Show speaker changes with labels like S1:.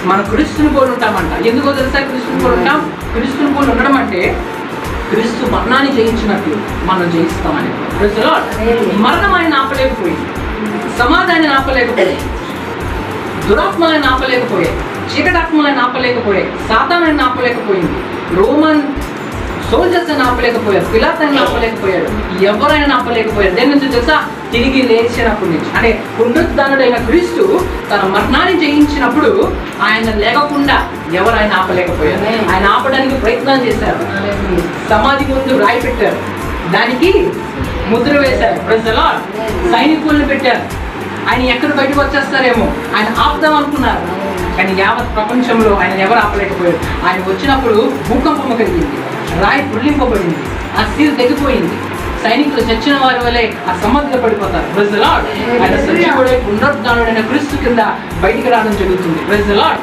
S1: మనం క్రీస్తుని పోలి ఉంటామంట. ఎందుకో తెలుసా క్రీస్తుని పోలి ఉంటాం? క్రీస్తుని పోలి ఉండడం అంటే క్రీస్తు మరణాన్ని జయించినట్లు మనం జయిస్తామని. మరణం ఆయన ఆపలేకపోయింది, సమాధానాన్ని ఆపలేకపోయింది, దురాత్మలను ఆపలేకపోయాయి, చీకటాత్మలను ఆపలేకపోయాయి, సాతానాన్ని ఆపలేకపోయింది, రోమన్ సోల్జర్స్ అని ఆపలేకపోయారు, పిలాతని ఆపలేకపోయాడు, ఎవరైనా ఆపలేకపోయారు. దేని నుంచి తెలుసా? తిరిగి లేచినప్పటి నుంచి. అంటే పునరుద్ధానుడైన క్రీస్తు తన మరణాన్ని జయించినప్పుడు ఆయన లేకుండా ఎవరైనా ఆపలేకపోయారు. ఆయన ఆపడానికి ప్రయత్నం చేశారు, సమాధి ముందు రాయి పెట్టారు, దానికి ముద్ర వేశారు, సైనికులను పెట్టారు. ఆయన ఎక్కడ బయటకు వచ్చేస్తారేమో ఆయన ఆపుదాం అనుకున్నారు, కానీ యావత్ ప్రపంచంలో ఆయన ఎవరు ఆపలేకపోయారు. ఆయన వచ్చినప్పుడు భూకంపం కలిగింది, రాయి పుర్లింపబడింది, ఆ సీల్ తెగిపోయింది, సైనికులు చచ్చిన వారి వలె ఆ సమాధిలో పడిపోతారు. Praise the Lord. ఆయన సజీవుడై పునరుద్ధానుడైన క్రీస్తు కింద బయటికి రావడం జరుగుతుంది. Praise the lord.